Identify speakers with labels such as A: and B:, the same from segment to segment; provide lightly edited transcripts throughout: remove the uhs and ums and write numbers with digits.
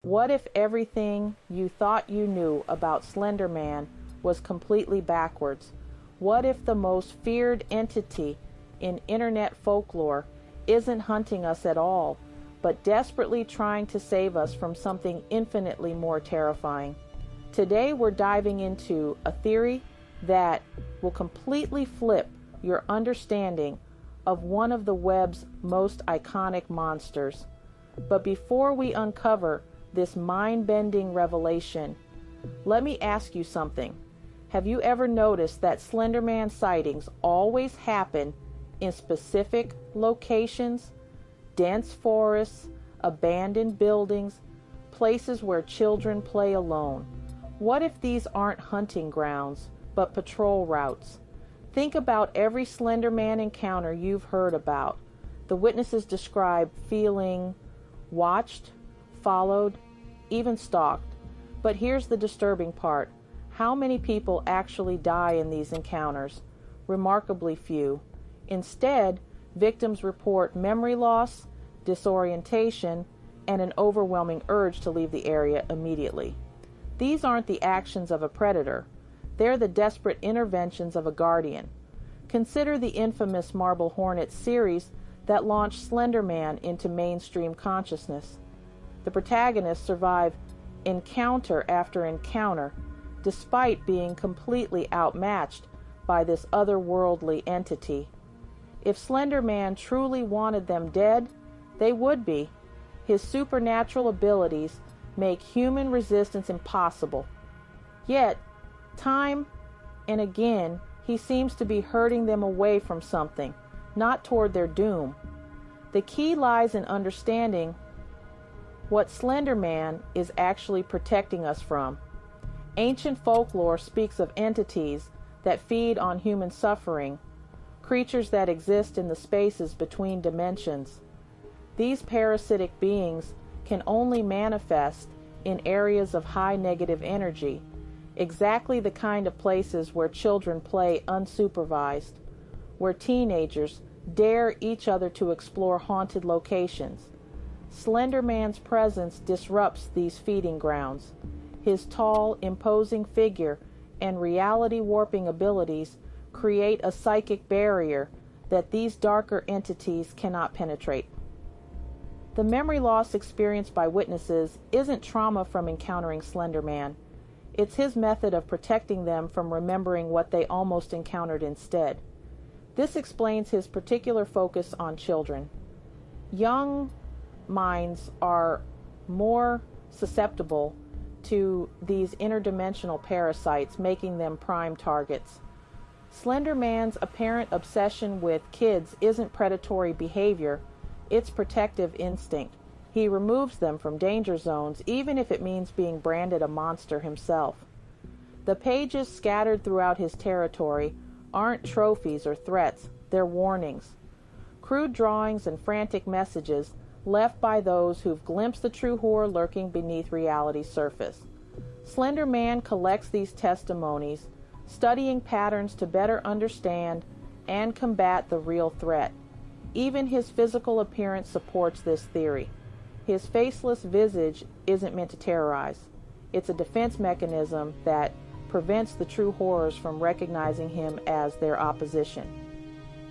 A: What if everything you thought you knew about Slender Man was completely backwards? What if the most feared entity in internet folklore isn't hunting us at all, but desperately trying to save us from something infinitely more terrifying? Today we're diving into a theory that will completely flip your understanding of one of the web's most iconic monsters. But before we uncover this mind-bending revelation, let me ask you something. Have you ever noticed that Slender Man sightings always happen in specific locations? Dense forests, abandoned buildings, places where children play alone. What if these aren't hunting grounds, but patrol routes? Think about every Slender Man encounter you've heard about. The witnesses describe feeling watched, followed, even stalked. But here's the disturbing part. How many people actually die in these encounters? Remarkably few. Instead, victims report memory loss, disorientation, and an overwhelming urge to leave the area immediately. These aren't the actions of a predator. They're the desperate interventions of a guardian. Consider the infamous Marble Hornet series that launched Slender Man into mainstream consciousness. The protagonists survive encounter after encounter, despite being completely outmatched by this otherworldly entity. If Slender Man truly wanted them dead, they would be. His supernatural abilities make human resistance impossible. Yet, time and again, he seems to be herding them away from something, not toward their doom. The key lies in understanding what Slender Man is actually protecting us from. Ancient folklore speaks of entities that feed on human suffering, creatures that exist in the spaces between dimensions. These parasitic beings can only manifest in areas of high negative energy, exactly the kind of places where children play unsupervised, where teenagers dare each other to explore haunted locations. Slender Man's presence disrupts these feeding grounds. His tall, imposing figure and reality-warping abilities create a psychic barrier that these darker entities cannot penetrate. The memory loss experienced by witnesses isn't trauma from encountering Slender Man. It's his method of protecting them from remembering what they almost encountered instead. This explains his particular focus on children. Young minds are more susceptible to these interdimensional parasites, making them prime targets. Slender Man's apparent obsession with kids isn't predatory behavior, it's protective instinct. He removes them from danger zones, even if it means being branded a monster himself. The pages scattered throughout his territory aren't trophies or threats, they're warnings. Crude drawings and frantic messages left by those who've glimpsed the true horror lurking beneath reality's surface. Slender Man collects these testimonies, studying patterns to better understand and combat the real threat. Even his physical appearance supports this theory. His faceless visage isn't meant to terrorize. It's a defense mechanism that prevents the true horrors from recognizing him as their opposition.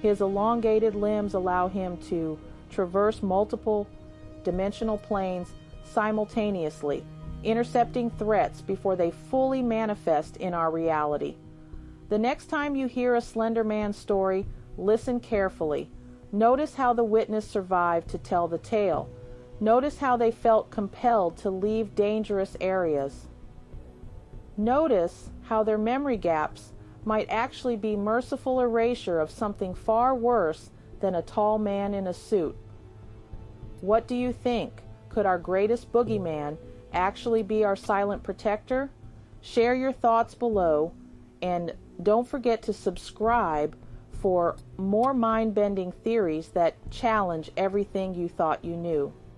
A: His elongated limbs allow him to traverse multiple dimensional planes simultaneously, intercepting threats before they fully manifest in our reality. The next time you hear a Slender Man story, listen carefully. Notice how the witness survived to tell the tale. Notice how they felt compelled to leave dangerous areas. Notice how their memory gaps might actually be merciful erasure of something far worse than a tall man in a suit. What do you think? Could our greatest boogeyman actually be our silent protector? Share your thoughts below, and don't forget to subscribe for more mind-bending theories that challenge everything you thought you knew.